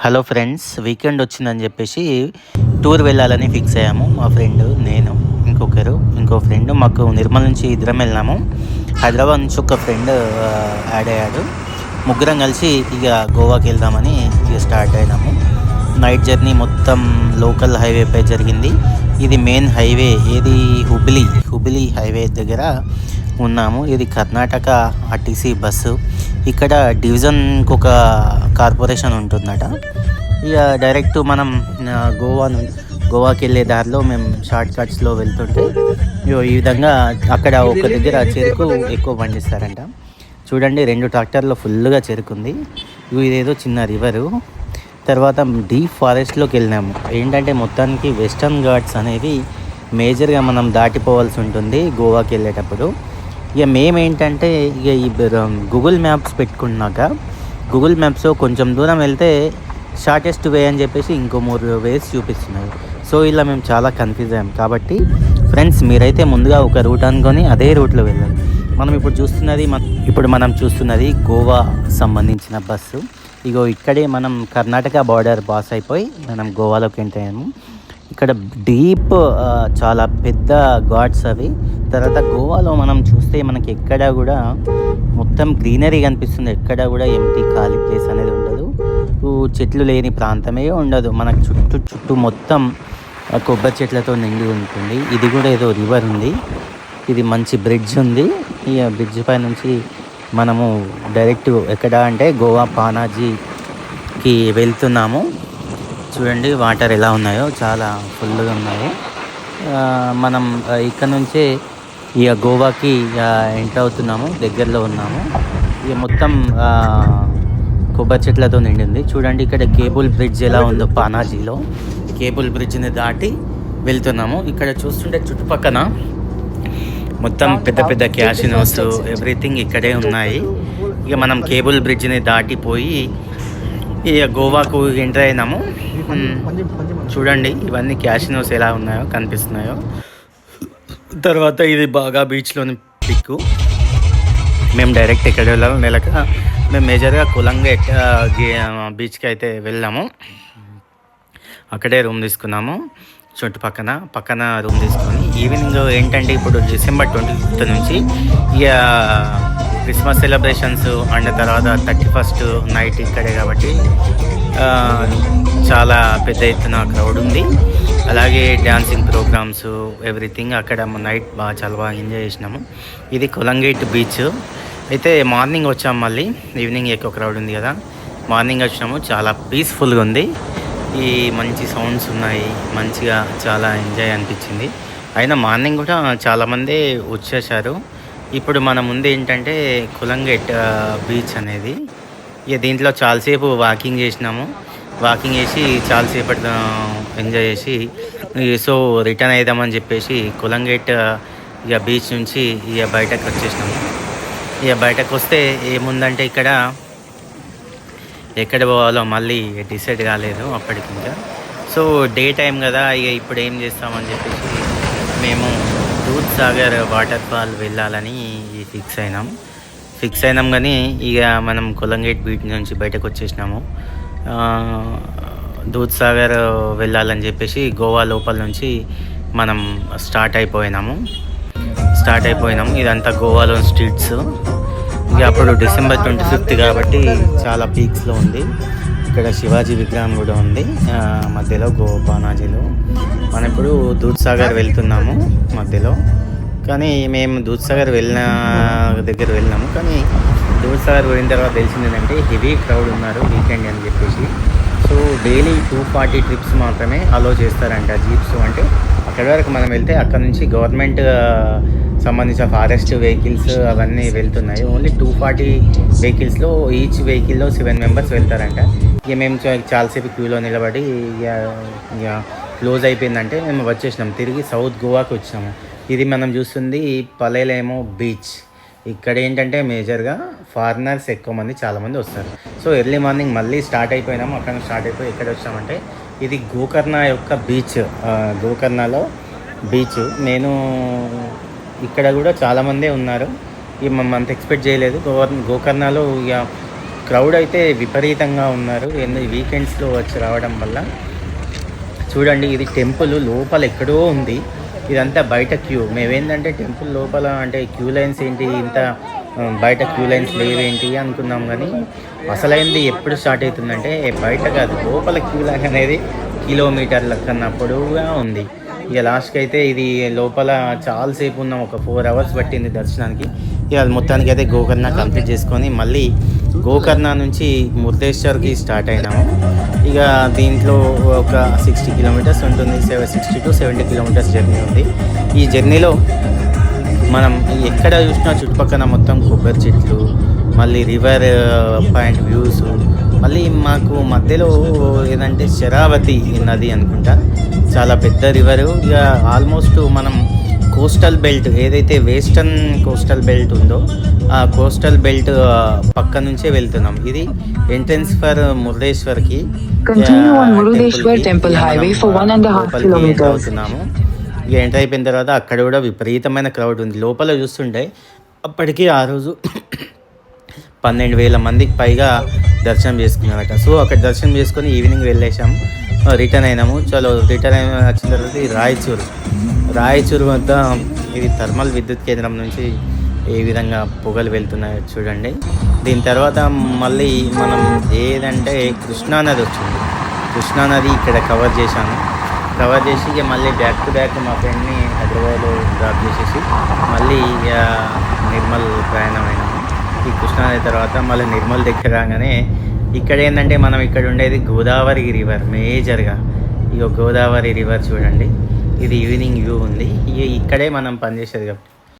Hello friends, weekend వచ్చిందని చెప్పేసి tour వెళ్ళాలని ఫిక్స్ అయ్యాము. మా ఫ్రెండ్, నేను, ఇంకో ఫ్రెండ్. మాకు నిర్మల్ నుంచి ఇద్దరం వెళ్ళాము. హైదరాబాద్ నుంచి ఒక ఫ్రెండ్ యాడ్ అయ్యాడు. ముగ్గురం కలిసి ఇక గోవాకి వెళ్దామని ఇక స్టార్ట్ అయినాము. నైట్ జర్నీ మొత్తం లోకల్ హైవేపై జరిగింది. ఇది మెయిన్ హైవే, ఏది హుబ్లీ హైవే దగ్గర ఉన్నాము. ఇది కర్ణాటక ఆర్టీసీ బస్సు. ఇక్కడ డివిజన్కి ఒక కార్పొరేషన్ ఉంటుందట. ఇక డైరెక్ట్ మనం గోవాకి వెళ్ళే దారిలో మేము షార్ట్ కట్స్లో వెళ్తుంటే ఈ విధంగా అక్కడ ఒక దగ్గర చెరుకు ఎక్కువ పండిస్తారంట. చూడండి, 2 ట్రాక్టర్లో ఫుల్గా చెరుకుంది. ఇదేదో చిన్న రివరు. తర్వాత డీప్ ఫారెస్ట్లోకి వెళ్ళినాము. ఏంటంటే మొత్తానికి వెస్టర్న్ ఘాట్స్ అనేది మేజర్గా మనం దాటిపోవాల్సి ఉంటుంది గోవాకి వెళ్ళేటప్పుడు. ఇక మేమేంటంటే ఇక ఈ గూగుల్ మ్యాప్స్ పెట్టుకున్నాక గూగుల్ మ్యాప్స్లో కొంచెం దూరం వెళ్తే షార్టెస్ట్ వే అని చెప్పేసి ఇంకో 3 వేస్ చూపిస్తున్నాయి. సో ఇలా మేము చాలా కన్ఫ్యూజ్ అయ్యాం. కాబట్టి ఫ్రెండ్స్, మీరైతే ముందుగా ఒక రూట్ అనుకొని అదే రూట్లో వెళ్ళాలి. ఇప్పుడు మనం చూస్తున్నది గోవా సంబంధించిన బస్సు. ఇగో ఇక్కడే మనం కర్ణాటక బార్డర్ పాస్ అయిపోయి మనం గోవాలోకి ఎంటర్ అయ్యాము. ఇక్కడ డీప్ చాలా పెద్ద ఘాట్స్ అవి. తర్వాత గోవాలో మనం చూస్తే మనకి ఎక్కడ కూడా మొత్తం గ్రీనరీ కనిపిస్తుంది. ఎక్కడ కూడా ఎంటీ ఖాళీ ప్లేస్ అనేది ఉండదు. చెట్లు లేని ప్రాంతమే ఉండదు. మనకు చుట్టూ మొత్తం కొబ్బరి చెట్లతో నిండి ఉంటుంది. ఇది కూడా ఏదో రివర్ ఉంది. ఇది మంచి బ్రిడ్జ్ ఉంది. ఈ బ్రిడ్జ్ పై నుంచి మనము డైరెక్ట్ ఎక్కడ అంటే గోవా పానాజీకి వెళ్తున్నాము. చూడండి వాటర్ ఎలా ఉన్నాయో, చాలా ఫుల్గా ఉన్నాయి. మనం ఇక్కడ నుంచే ఇక గోవాకి ఎంటర్ అవుతున్నాము. దగ్గరలో ఉన్నాము. ఇక మొత్తం కొబ్బరి చెట్లతో నిండింది. చూడండి ఇక్కడ కేబుల్ బ్రిడ్జ్ ఎలా ఉందో పానాజీలో. కేబుల్ బ్రిడ్జ్ని దాటి వెళ్తున్నాము. ఇక్కడ చూస్తుంటే చుట్టుపక్కన మొత్తం పెద్ద పెద్ద క్యాసినోస్ ఎవ్రీథింగ్ ఇక్కడే ఉన్నాయి. ఇక మనం కేబుల్ బ్రిడ్జ్ని దాటిపోయి ఇక గోవాకు ఎంటర్ అయినాము. చూడండి ఇవన్నీ క్యాసినోస్ ఎలా ఉన్నాయో కనిపిస్తున్నాయో. తర్వాత ఇది బాగా బీచ్లోని పిక్కు. మేము డైరెక్ట్ ఎక్కడ వెళ్ళాలో నెలక మేము మేజర్గా కొలంగేట్ బీచ్కి అయితే వెళ్ళాము. అక్కడే రూమ్ తీసుకున్నాము. పక్కన రూమ్ తీసుకొని ఈవినింగ్ ఏంటంటే ఇప్పుడు డిసెంబర్ 25th నుంచి ఇక క్రిస్మస్ సెలబ్రేషన్స్ అండ్ తర్వాత 31st నైట్ ఇక్కడే కాబట్టి చాలా పెద్ద ఎత్తున క్రౌడ్ ఉంది. అలాగే డ్యాన్సింగ్ ప్రోగ్రామ్స్ ఎవ్రీథింగ్ అక్కడ నైట్ చాలా బాగా ఎంజాయ్ చేసినాము. ఇది కొలంగేట్ బీచ్. అయితే మార్నింగ్ వచ్చాము, మళ్ళీ ఈవినింగ్ ఎక్కువ క్రౌడ్ ఉంది కదా, మార్నింగ్ వచ్చినాము. చాలా పీస్ఫుల్గా ఉంది. ఈ మంచి సౌండ్స్ ఉన్నాయి, మంచిగా చాలా ఎంజాయ్ అనిపించింది. అయినా మార్నింగ్ కూడా చాలామంది వచ్చేసారు. ఇప్పుడు మన ముందు ఏంటంటే కొలంగేట్ బీచ్ అనేది. ఇక దీంట్లో చాలాసేపు వాకింగ్ చేసినాము. వాకింగ్ చేసి చాలాసేపటి ఎంజాయ్ చేసి సో రిటర్న్ అవుదామని చెప్పేసి కొలంగేట్ ఇక బీచ్ నుంచి ఇక బయటకు వచ్చేసినాము. ఇక బయటకు వస్తే ఏముందంటే ఇక్కడ ఎక్కడ పోవాలో మళ్ళీ డిసైడ్ కాలేదు అప్పటికి ఇంకా. సో డే టైం కదా, ఇక ఇప్పుడు ఏం చేస్తామని చెప్పేసి మేము దూద్ సాగర్ వాటర్ ఫాల్ వెళ్ళాలని ఫిక్స్ అయినాం. కానీ ఇక మనం కొలంగేట్ బీచ్ నుంచి బయటకు వచ్చేసినాము. దూద్ సాగర్ వెళ్ళాలని చెప్పేసి గోవా లోపల నుంచి మనం స్టార్ట్ అయిపోయినాము. ఇదంతా గోవాలో స్ట్రీట్స్. ఇక అప్పుడు డిసెంబర్ 25th కాబట్టి చాలా పీక్స్లో ఉంది. ఇక్కడ శివాజీ విగ్రహం కూడా ఉంది మధ్యలో గోవా పానాజీలో. మనం ఇప్పుడు దూద్ సాగర్ వెళ్తున్నాము మధ్యలో. కానీ మేము దూద్ సాగర్ దగ్గర వెళ్ళినాము. కానీ దూద్ సాగర్ వెళ్ళిన తర్వాత తెలిసింది ఏంటంటే హెవీ క్రౌడ్ ఉన్నారు వీకెండ్ అని చెప్పేసి. సో డైలీ 240 ట్రిప్స్ మాత్రమే అలో చేస్తారంట జీప్స్. అంటే అక్కడి వరకు మనం వెళ్తే అక్కడ నుంచి గవర్నమెంట్ సంబంధించిన ఫారెస్ట్ వెహికల్స్ అవన్నీ వెళ్తున్నాయి. ఓన్లీ 240 వెహికల్స్లో ఈచ్ వెహికల్లో 7 members వెళ్తారంట. ఇక మేము చాలాసేపు క్యూలో నిలబడి ఇక క్లోజ్ అయిపోయిందంటే మేము వచ్చేసినాం. తిరిగి సౌత్ గోవాకి వచ్చాము. ఇది మనం చూస్తుంది పలేలేమో బీచ్. ఇక్కడ ఏంటంటే మేజర్గా ఫారినర్స్ ఎక్కువ మంది చాలామంది వస్తారు. సో ఎర్లీ మార్నింగ్ మళ్ళీ స్టార్ట్ అయిపోయినాము. అక్కడ స్టార్ట్ అయిపోయి ఎక్కడ వచ్చామంటే ఇది గోకర్ణ యొక్క బీచ్. గోకర్ణలో బీచ్. నేను ఇక్కడ కూడా చాలామందే ఉన్నారు. ఇక మనం అంత ఎక్స్పెక్ట్ చేయలేదు. గోకర్ణలో ఇక క్రౌడ్ అయితే విపరీతంగా ఉన్నారు. వీకెండ్స్లో వచ్చి రావడం వల్ల. చూడండి, ఇది టెంపుల్ లోపల ఎక్కడో ఉంది. ఇదంతా బయట క్యూ. మేమేంటంటే టెంపుల్ లోపల అంటే క్యూ లైన్స్ ఏంటి ఇంత బయట క్యూ లైన్స్ లేవేంటి అనుకున్నాం, కానీ అసలైంది ఎప్పుడు స్టార్ట్ అవుతుందంటే బయట కాదు, లోపల క్యూ లైన్ అనేది కిలోమీటర్ల కన్నా పొడవుగా ఉంది. ఇక లాస్ట్కి అయితే ఇది లోపల చాలాసేపు ఉన్నాం, ఒక 4 hours పట్టింది దర్శనానికి. ఇక అది మొత్తానికి అయితే గోకర్ణ కంప్లీట్ చేసుకొని మళ్ళీ గోకర్ణ నుంచి మురుడేశ్వర్కి స్టార్ట్ అయినాము. ఇక దీంట్లో ఒక 60 kilometers ఉంటుంది, 60 to 70 kilometers జర్నీ ఉంది. ఈ జర్నీలో మనం ఎక్కడ చూసినా చుట్టుపక్కల మొత్తం కొబ్బరి చెట్లు, మళ్ళీ రివర్ పాయింట్ వ్యూస్, మళ్ళీ మాకు మధ్యలో ఏదంటే శరావతి నది అనుకుంటా, చాలా పెద్ద రివరు. ఇక ఆల్మోస్ట్ మనం కోస్టల్ బెల్ట్ ఏదైతే వెస్టర్న్ కోస్టల్ బెల్ట్ ఉందో ఆ కోస్టల్ బెల్ట్ పక్క నుంచే వెళ్తున్నాం. ఇది ఎంట్రన్స్ ఫర్ మురుడేశ్వర్కి అవుతున్నాము. ఇక ఎంటర్ అయిపోయిన తర్వాత అక్కడ కూడా విపరీతమైన క్రౌడ్ ఉంది. లోపల చూస్తుంటే అప్పటికి ఆ రోజు 12,000 మందికి పైగా దర్శనం చేసుకున్నారట. సో అక్కడ దర్శనం చేసుకొని ఈవినింగ్ వెళ్ళేసాము, రిటర్న్ అయినాము. చలో రిటర్న్ వచ్చిన తర్వాత రాయచూరు వద్ద ఇది థర్మల్ విద్యుత్ కేంద్రం నుంచి ఏ విధంగా పొగలు వెళ్తున్నాయో చూడండి. దీని తర్వాత మళ్ళీ మనం ఏదంటే కృష్ణానది వచ్చింది. కృష్ణానది ఇక్కడ కవర్ చేసి ఇక మళ్ళీ బ్యాక్ టు బ్యాక్ మా ఫ్రెండ్ని హైదరాబాద్లో డ్రాప్ చేసేసి మళ్ళీ నిర్మల్ ప్రయాణమైనాము. ఈ కృష్ణానది తర్వాత మళ్ళీ నిర్మల్ దగ్గర రాగానే ఇక్కడ ఏంటంటే మనం ఇక్కడ ఉండేది గోదావరి రివర్ మేజర్గా. ఇక గోదావరి రివర్ చూడండి, ఇది ఈవినింగ్ వ్యూ ఉంది. ఇక్కడే మనం పనిచేసేది కాబట్టి